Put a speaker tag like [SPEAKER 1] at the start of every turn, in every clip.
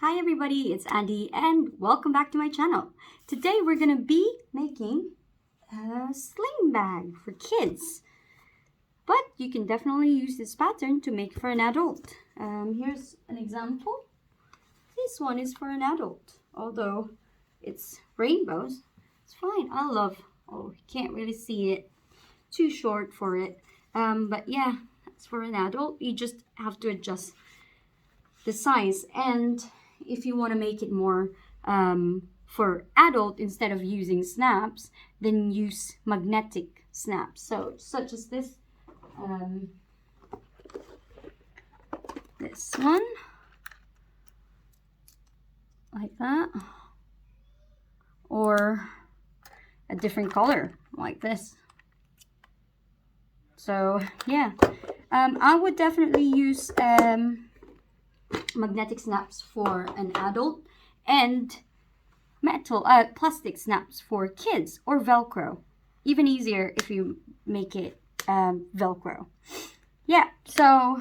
[SPEAKER 1] Hi everybody, it's Andy and welcome back to my channel. Today we're going to be making a sling bag for kids. But you can definitely use this pattern to make for an adult. Here's an example. This one is for an adult, although it's rainbows. It's fine. Oh, you can't really see it. Too short for it. But yeah, it's for an adult. You just have to adjust the size, and if you want to make it more for adult, instead of using snaps, then use magnetic snaps. So such as this one, like that, or a different color like this. So yeah, I would definitely use magnetic snaps for an adult, and plastic snaps for kids, or Velcro. Even easier if you make it Velcro. Yeah, so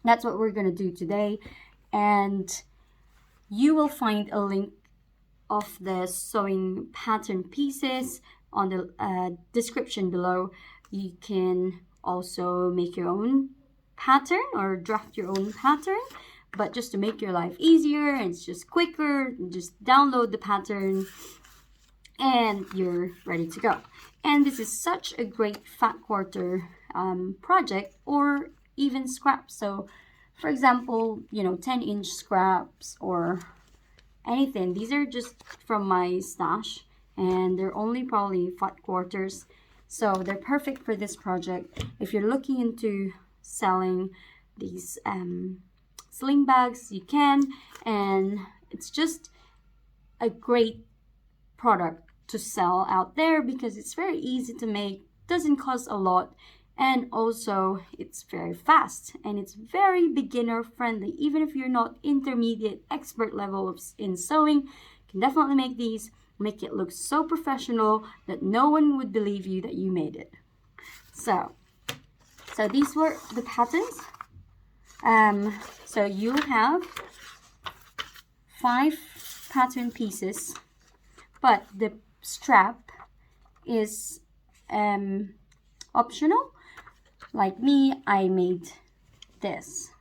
[SPEAKER 1] that's what we're gonna do today, and you will find a link of the sewing pattern pieces on the description below. You can also make your own pattern or draft your own pattern, but just to make your life easier and it's just quicker, just download the pattern and you're ready to go. And this is such a great fat quarter project, or even scraps. So for example, 10-inch scraps or anything. These are just from my stash and they're only probably fat quarters, so they're perfect for this project. If you're looking into selling these sling bags, you can, and it's just a great product to sell out there because it's very easy to make, doesn't cost a lot, and also it's very fast and it's very beginner friendly. Even if you're not intermediate expert level in sewing, you can definitely make these, make it look so professional that no one would believe you that you made it. So these were the patterns. So you have 5 pattern pieces, but the strap is optional. Like me, I made this.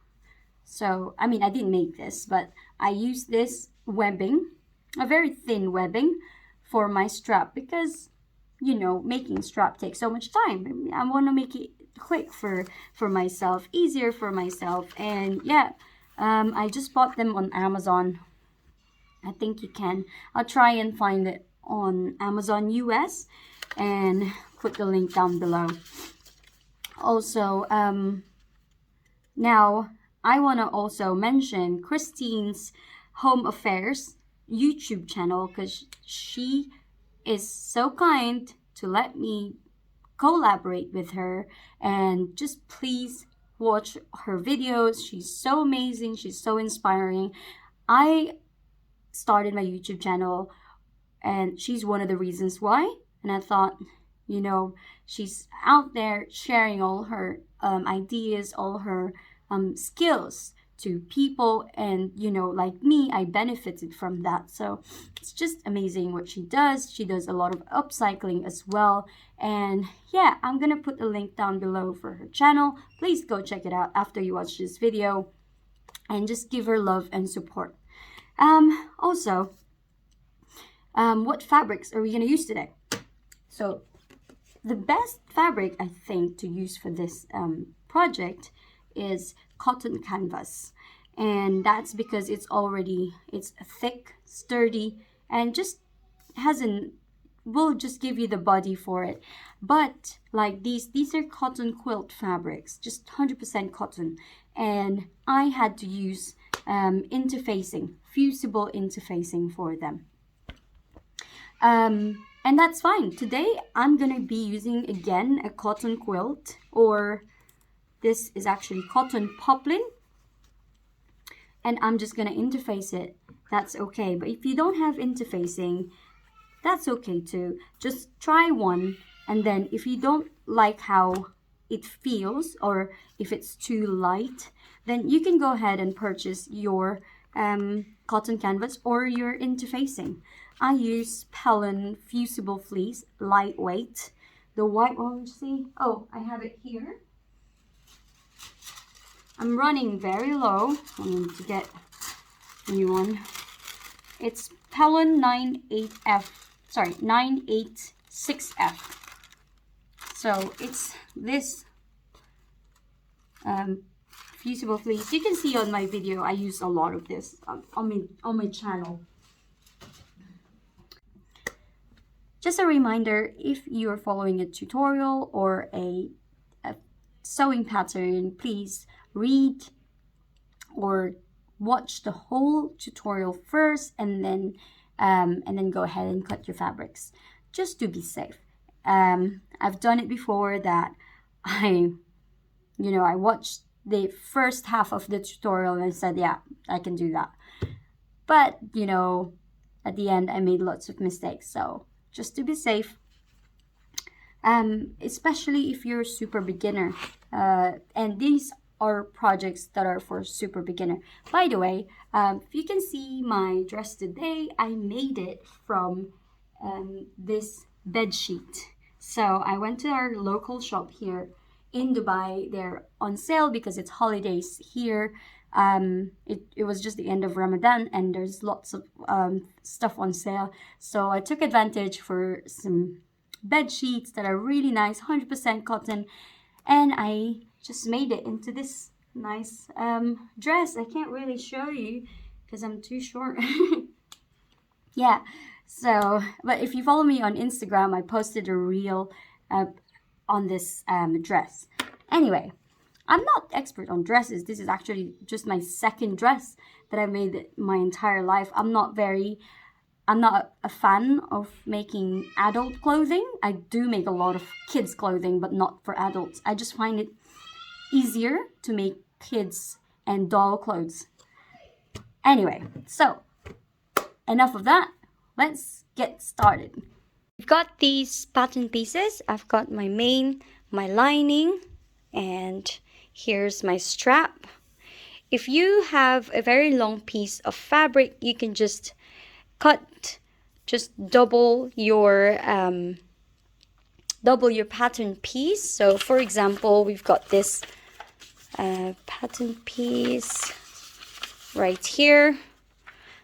[SPEAKER 1] So, I mean, I didn't make this, but I used this webbing, a very thin webbing, for my strap because, making strap takes so much time. I want to make it quick for myself, easier for myself. And yeah, I just bought them on Amazon. I think you can. I'll try and find it on Amazon US and put the link down below. Also, now I want to also mention Christine's Home Affairs YouTube channel, because she is so kind to let me collaborate with her, and just please watch her videos. She's so amazing, she's so inspiring. I started my YouTube channel and she's one of the reasons why, and I thought, she's out there sharing all her ideas, all her skills to people, and like me, I benefited from that. So it's just amazing what she does. She does a lot of upcycling as well, and yeah, I'm gonna put the link down below for her channel. Please go check it out after you watch this video and just give her love and support. Also, what fabrics are we gonna use today? So the best fabric I think to use for this project is cotton canvas, and that's because it's thick, sturdy, and just will just give you the body for it. But like these are cotton quilt fabrics, just 100% cotton, and I had to use fusible interfacing for them, and that's fine. Today I'm gonna be using again a cotton quilt, or this is actually cotton poplin, and I'm just gonna interface it. That's okay, but if you don't have interfacing, that's okay too. Just try one, and then if you don't like how it feels, or if it's too light, then you can go ahead and purchase your cotton canvas or you're interfacing. I use Pellon Fusible Fleece, lightweight. The white one, see? Oh, I have it here. I'm running very low. I need to get a new one. It's Pellon 986F. So it's this fusible fleece. You can see on my video I use a lot of this on my channel. Just a reminder, if you're following a tutorial or a sewing pattern, please read or watch the whole tutorial first and then go ahead and cut your fabrics, just to be safe. I've done it before that I watched the first half of the tutorial and I said, yeah, I can do that. But, at the end I made lots of mistakes. So just to be safe, especially if you're a super beginner, and these are projects that are for super beginner. By the way, if you can see my dress today, I made it from this bed sheet. So I went to our local shop here in Dubai. They're on sale because it's holidays here. It was just the end of Ramadan and there's lots of stuff on sale. So I took advantage for some bed sheets that are really nice, 100% cotton, and I just made it into this nice dress. I can't really show you because I'm too short. Yeah, so, but if you follow me on Instagram, I posted a reel on this dress. Anyway, I'm not expert on dresses. This is actually just my second dress that I made my entire life. I'm not a fan of making adult clothing. I do make a lot of kids clothing, but not for adults. I just find it easier to make kids and doll clothes. Anyway, so enough of that. Let's get started. We've got these pattern pieces. I've got my lining, and here's my strap. If you have a very long piece of fabric, you can just double your pattern piece. So for example, we've got this pattern piece right here.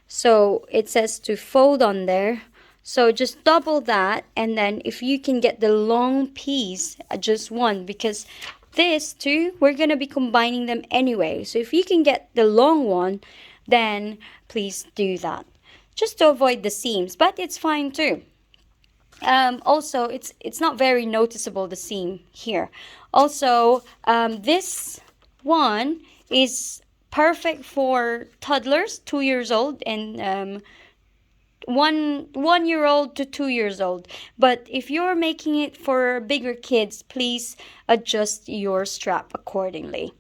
[SPEAKER 1] So it says to fold on there. So just double that, and then if you can get the long piece, just one, because this two, we're gonna be combining them anyway. So if you can get the long one, then please do that, just to avoid the seams, but it's fine too. Also, it's not very noticeable, the seam here. Also, this one is perfect for toddlers, 2 years old, and 1 year old to 2 years old. But if you're making it for bigger kids, please adjust your strap accordingly.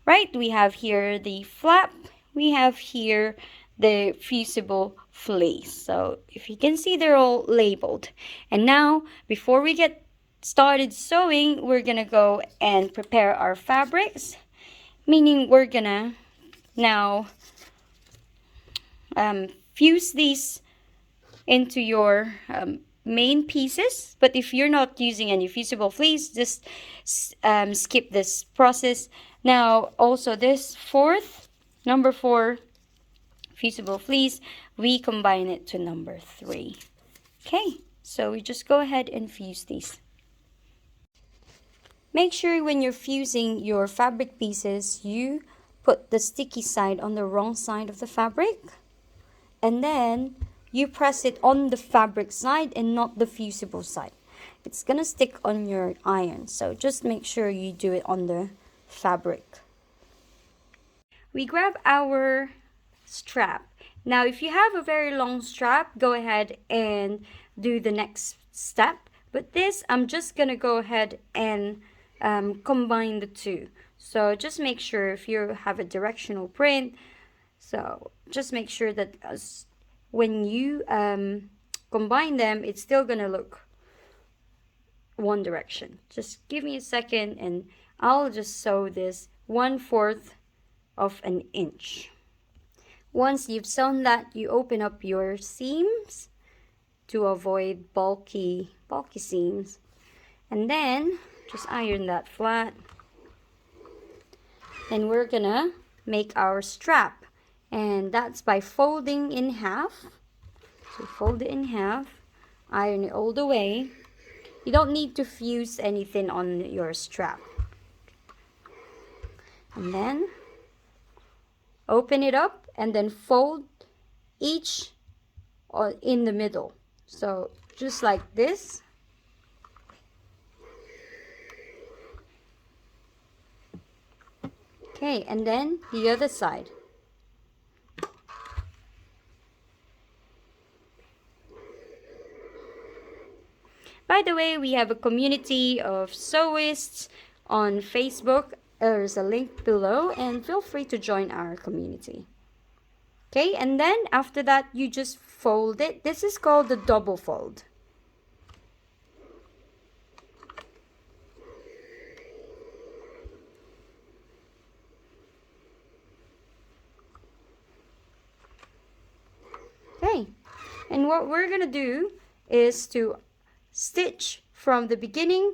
[SPEAKER 1] Right, we have here the flap, we have here the fusible fleece. So if you can see, they're all labeled. And now, before we get started sewing, we're gonna go and prepare our fabrics, meaning we're gonna now fuse these into your main pieces. But if you're not using any fusible fleece, just skip this process. Now also this number 4 fusible fleece, we combine it to number 3. Okay, so we just go ahead and fuse these. Make sure when you're fusing your fabric pieces, you put the sticky side on the wrong side of the fabric, and then you press it on the fabric side and not the fusible side. It's gonna stick on your iron, so just make sure you do it on the fabric. We grab our strap. Now if you have a very long strap, go ahead and do the next step, but this I'm just gonna go ahead and combine the two. So just make sure, if you have a directional print, so just make sure that when you combine them, it's still gonna look one direction. Just give me a second and I'll just sew this 1/4 of an inch. Once you've sewn that, you open up your seams to avoid bulky seams. And then just iron that flat. And we're gonna make our strap. And that's by folding in half. So fold it in half, iron it all the way. You don't need to fuse anything on your strap. And then open it up and then fold each in the middle. So just like this. Okay, and then the other side. By the way, we have a community of sewists on Facebook. There's a link below and feel free to join our community. Okay, and then after that, you just fold it. This is called the double fold. Okay, and what we're gonna do is to stitch from the beginning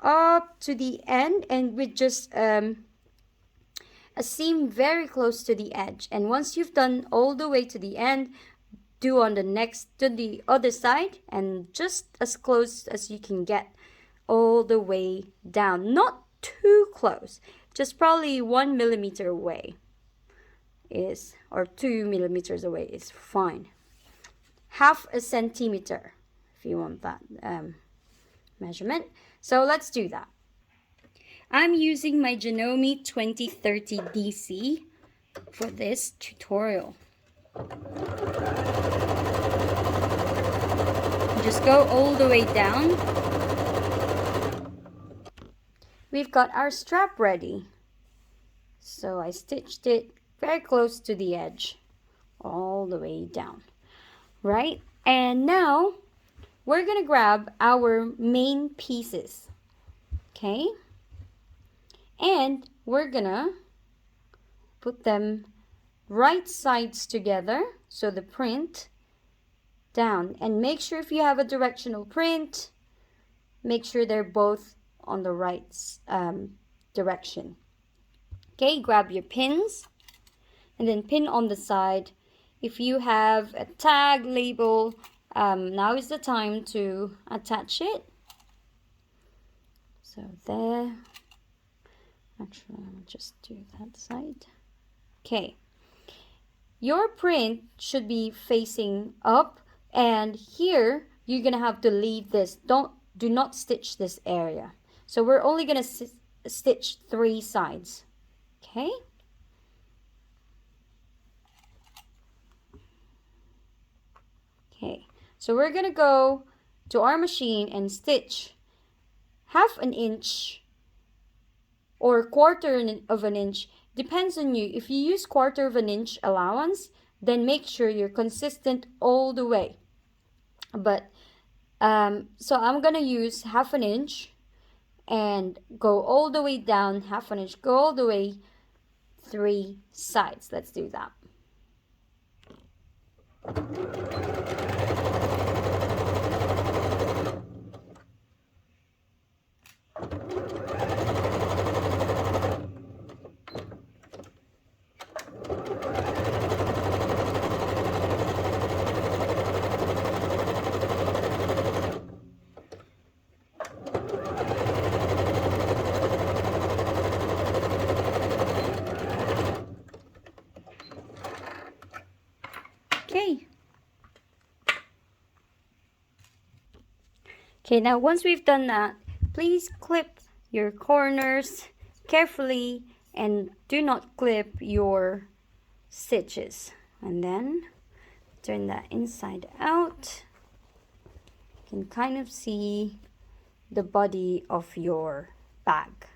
[SPEAKER 1] up to the end, and with just a seam very close to the edge. And once you've done all the way to the end, do on the other side, and just as close as you can get all the way down. Not too close, just probably 1 millimeter away or 2 millimeters away is fine. Half a centimeter if you want that measurement. So let's do that. I'm using my Janome 2030 DC for this tutorial. Just go all the way down. We've got our strap ready. So I stitched it very close to the edge, all the way down, right? And now we're gonna grab our main pieces, okay? And we're gonna put them right sides together, so the print down. And make sure if you have a directional print, make sure they're both on the right direction. Okay, grab your pins and then pin on the side. If you have a tag label, now is the time to attach it. So there. Actually, I'll just do that side. Okay. Your print should be facing up, and here you're gonna have to leave this. Do not stitch this area. So we're only gonna stitch 3 sides. Okay. Okay. So we're gonna go to our machine and stitch 1/2 inch or 1/4 of an inch. Depends on you. If you use 1/4 of an inch allowance, then make sure you're consistent all the way. But so I'm gonna use 1/2 an inch and go all the way down 1/2 an inch, go all the way 3 sides. Let's do that. Okay, now once we've done that, please clip your corners carefully and do not clip your stitches. And then turn that inside out. You can kind of see the body of your bag.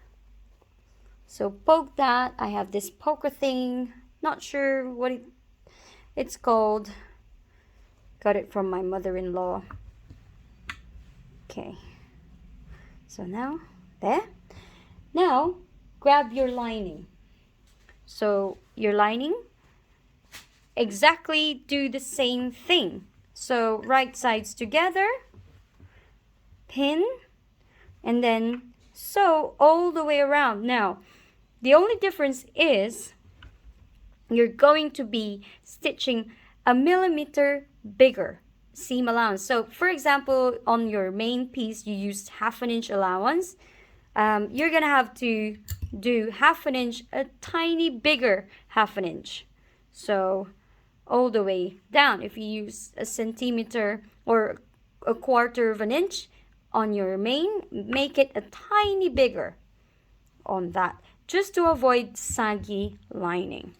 [SPEAKER 1] So poke that. I have this poker thing, not sure what it's called. Got it from my mother-in-law. Okay, so now there. Now grab your lining. So your lining, exactly do the same thing. So right sides together, pin, and then sew all the way around. Now, the only difference is you're going to be stitching 1 millimeter bigger seam allowance. So for example, on your main piece, you used 1/2 inch allowance. You're gonna have to do 1/2 inch, a tiny bigger 1/2 inch. So all the way down. If you use 1 centimeter or 1/4 inch on your main, make it a tiny bigger on that, just to avoid saggy lining.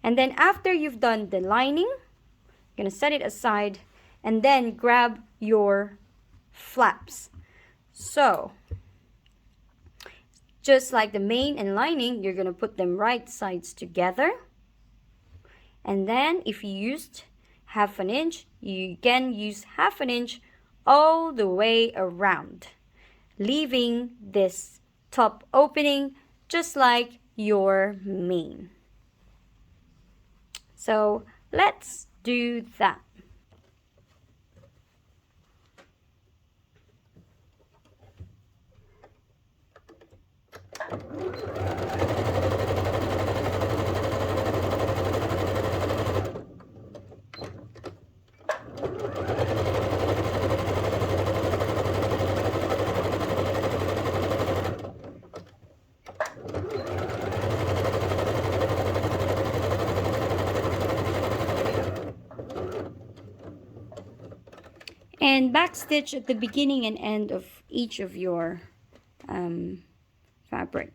[SPEAKER 1] And then after you've done the lining, you're gonna set it aside and then grab your flaps. So just like the main and lining, you're gonna put them right sides together. And then if you used 1/2 inch, you again use 1/2 inch all the way around, leaving this top opening just like your main. So let's do that. And backstitch at the beginning and end of each of your fabric.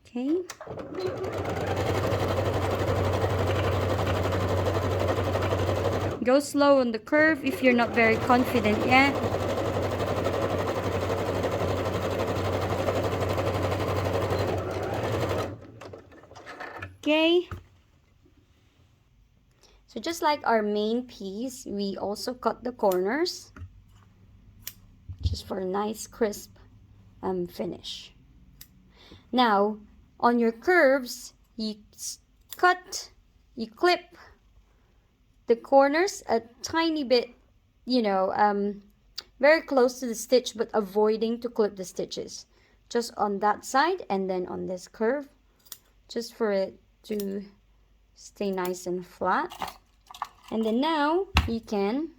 [SPEAKER 1] Okay. Go slow on the curve if you're not very confident yet. Okay. So just like our main piece, we also cut the corners just for a nice crisp finish. Now, on your curves, you clip the corners a tiny bit, very close to the stitch, but avoiding to clip the stitches. Just on that side and then on this curve, just for it to stay nice and flat. And then now you can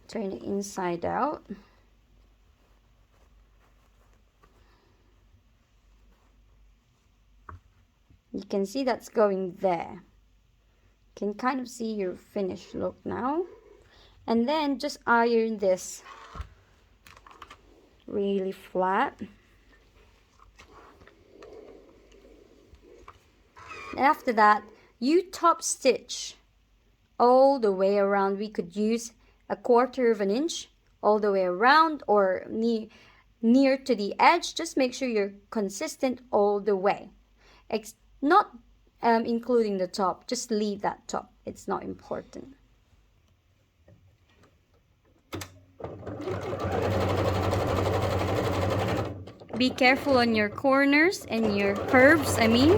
[SPEAKER 1] turn it inside out. You can see that's going there. You can kind of see your finished look now. And then just iron this really flat. And after that, you top stitch all the way around. We could use 1/4 inch all the way around or near to the edge. Just make sure you're consistent all the way. Not including the top. Just leave that top. It's not important. Be careful on your corners and your curves, I mean.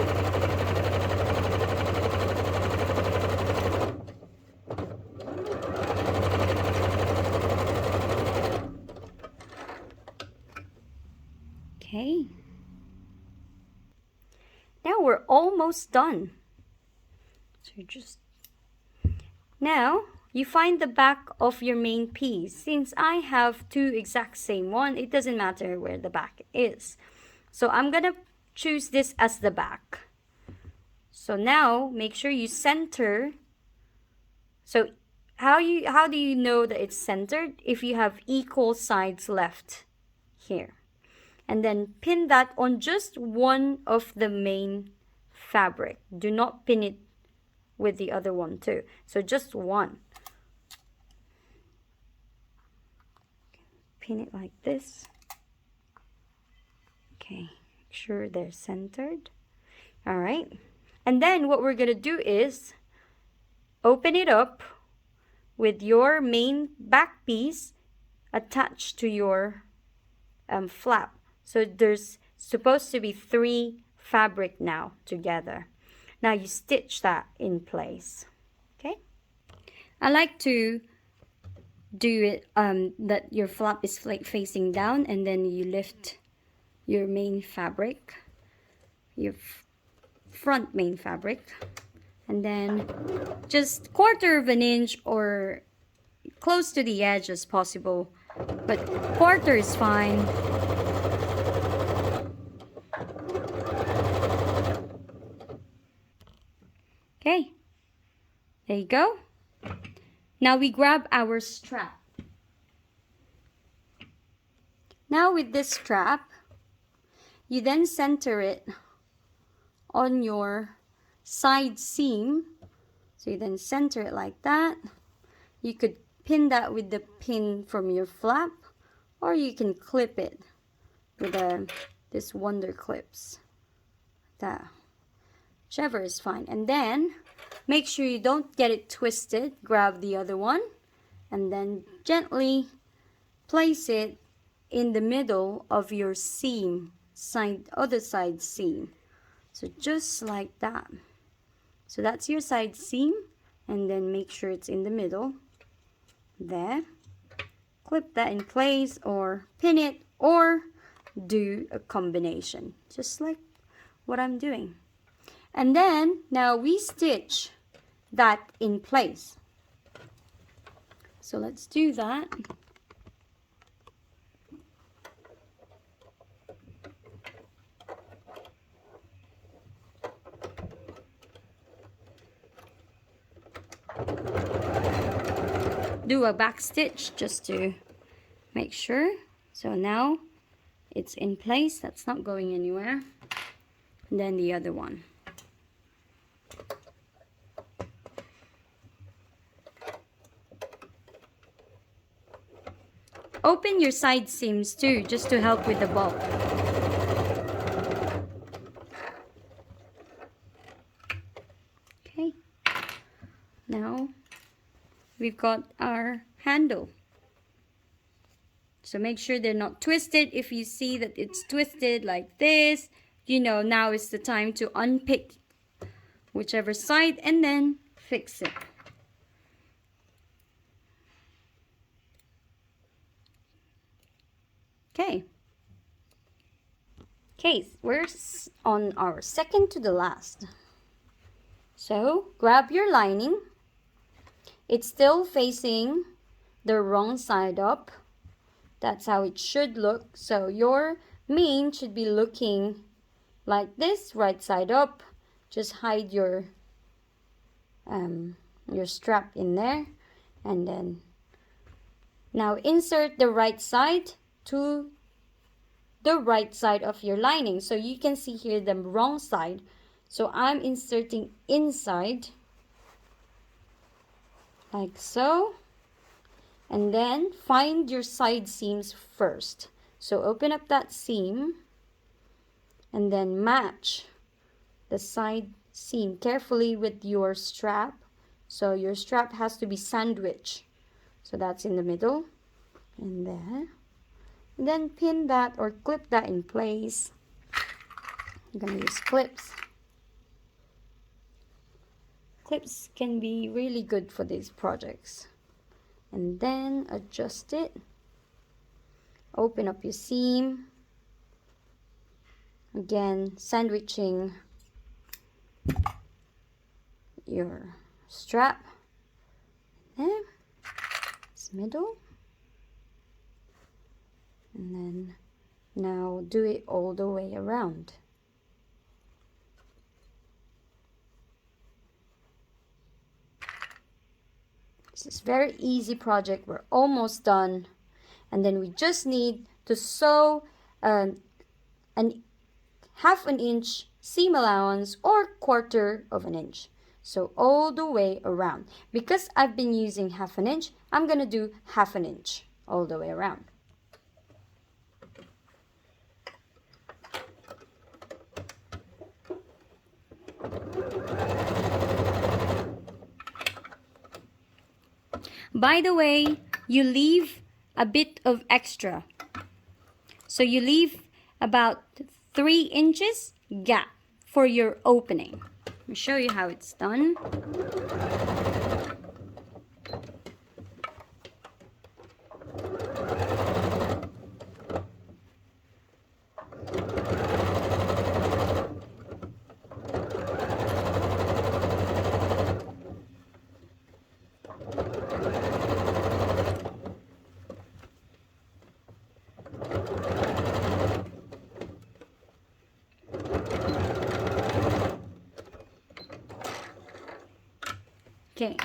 [SPEAKER 1] Okay. Now we're almost done. So now you find the back of your main piece. Since I have two exact same one, it doesn't matter where the back is. So I'm gonna choose this as the back. So now make sure you center. So how do you know that it's centered? If you have equal sides left here. And then pin that on just one of the main fabric. Do not pin it with the other one too. So just one. Pin it like this. Okay, make sure they're centered. All right. And then what we're gonna do is open it up with your main back piece attached to your flap. So there's supposed to be 3 fabric now together. Now you stitch that in place. Okay? I like to do it that your flap is facing down, and then you lift your main fabric, your front main fabric, and then just 1/4 of an inch or close to the edge as possible, but 1/4 is fine. Okay, there you go. Now we grab our strap. Now with this strap, you then center it on your side seam. So you then center it like that. You could pin that with the pin from your flap, or you can clip it with this Wonder Clips. That, whichever is fine. And then make sure you don't get it twisted. Grab the other one and then gently place it in the middle of your seam, other side seam. So just like that. So that's your side seam, and then make sure it's in the middle. There. Clip that in place or pin it, or do a combination, just like what I'm doing. And then now we stitch that in place. So let's do that. Do a back stitch just to make sure. So now it's in place, that's not going anywhere. And then the other one. Open your side seams too, just to help with the bulk. Okay, now we've got our handle. So make sure they're not twisted. If you see that it's twisted like this, you know now is the time to unpick whichever side and then fix it. Okay. Okay, we're on our second to the last. So grab your lining. It's still facing the wrong side up. That's how it should look. So your main should be looking like this, right side up. Just hide your strap in there, and then now insert the right side to the right side of your lining. So you can see here the wrong side. So I'm inserting inside like so. And then find your side seams first. So open up that seam and then match the side seam carefully with your strap. So your strap has to be sandwiched. So that's in the middle and there. And then pin that or clip that in place. I'm going to use clips. Clips can be really good for these projects. And then adjust it. Open up your seam. Again, sandwiching your strap. There. It's middle. And then now do it all the way around. This is a very easy project. We're almost done. And then we just need to sew an 1/2 inch seam allowance or 1/4 of an inch. So all the way around. Because I've been using 1/2 inch, I'm going to do 1/2 inch all the way around. By the way, you leave a bit of extra. So you leave about 3 inches gap for your opening. Let me show you how it's done. Okay,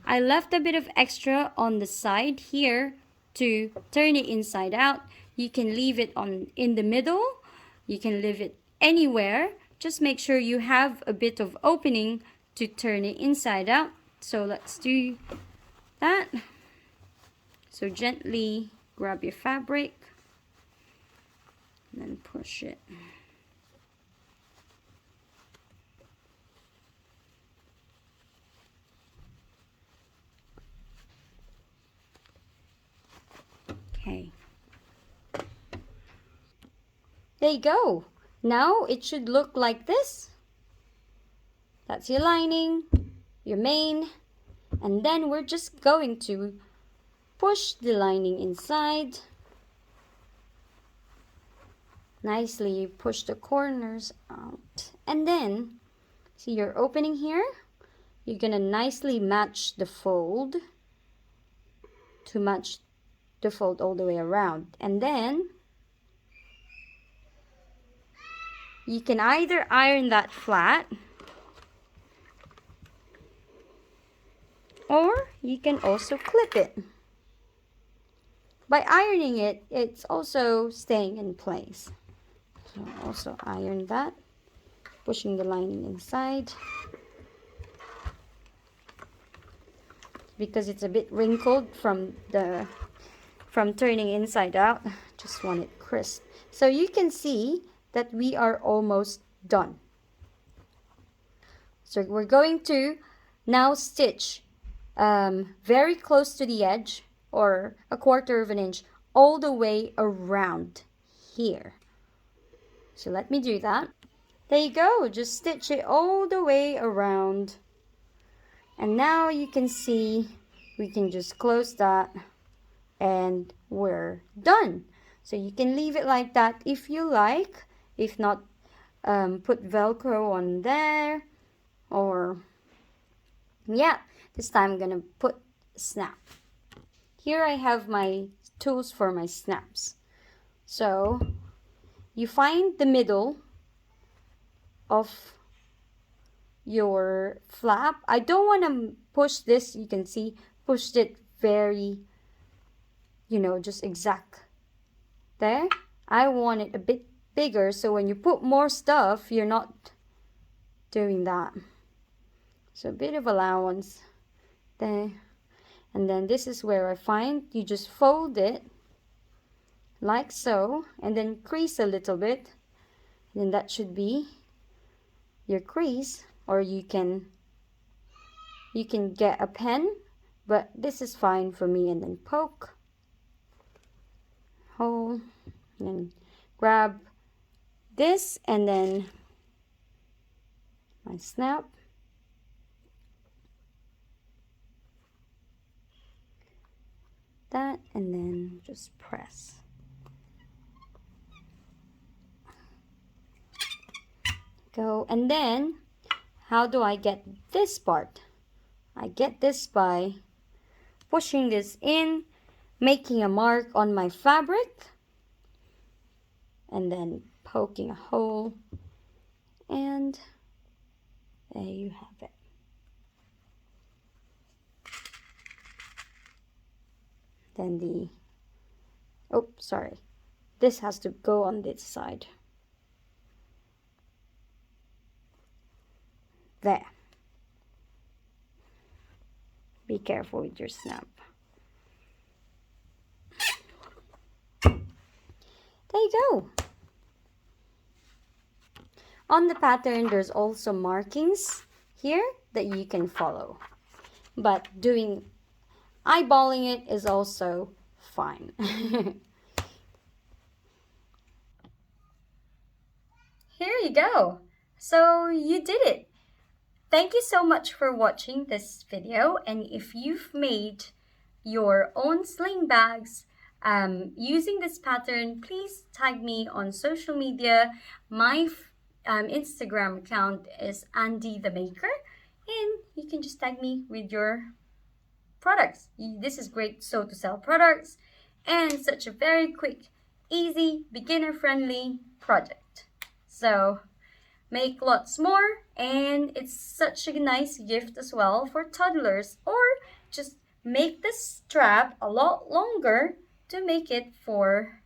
[SPEAKER 1] I left a bit of extra on the side here to turn it inside out. You can leave it in the middle. You can leave it anywhere. Just make sure you have a bit of opening to turn it inside out. So let's do that. So gently grab your fabric and then push it. Okay. There you go. Now it should look like this. That's your lining, your main, and then we're just going to push the lining inside. Nicely push the corners out. And then, see your opening here? You're gonna nicely match the fold to match the fold all the way around. And then you can either iron that flat or you can also clip it. By ironing it, it's also staying in place. So also iron that, pushing the lining inside. Because it's a bit wrinkled from turning inside out, just want it crisp. So you can see that we are almost done. So we're going to now stitch very close to the edge, or a 1/4 of an inch, all the way around here. So let me do that. There you go, just stitch it all the way around. And now you can see we can just close that and we're done. So you can leave it like that if you like. If not, put Velcro on there, or yeah, this time I'm gonna put snap. Here I have my tools for my snaps. So you find the middle of your flap. I don't want to push this, you can see, pushed it very, just exact there. I want it a bit bigger, so when you put more stuff, you're not doing that. So a bit of allowance there. And then this is where I find you just fold it like so, and then crease a little bit. And then that should be your crease, or you can get a pen, but this is fine for me. And then poke hole, and grab this, and then my snap. That, and then just press. Go. And then how do I get this part? I get this by pushing this in, making a mark on my fabric, and then poking a hole, and there you have it. Then this has to go on this side. There. Be careful with your snap. There you go. On the pattern, there's also markings here that you can follow. But eyeballing it is also fine. Here you go. So you did it. Thank you so much for watching this video, and if you've made your own sling bags using this pattern, please tag me on social media. My Instagram account is Andy the Maker, and you can just tag me with your products. This is great sew to sell products and such a very quick, easy, beginner-friendly project. So make lots more, and it's such a nice gift as well for toddlers, or just make the strap a lot longer to make it for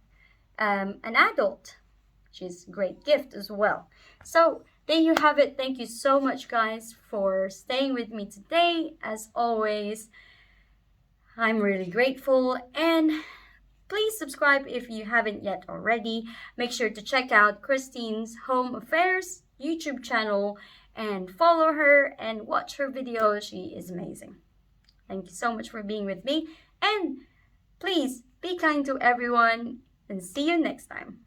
[SPEAKER 1] an adult, which is a great gift as well. So there you have it. Thank you so much, guys, for staying with me today. As always, I'm really grateful, and please subscribe if you haven't yet already. Make sure to check out Christine's Home Affairs YouTube channel and follow her and watch her videos. She is amazing. Thank you so much for being with me, and please be kind to everyone, and see you next time.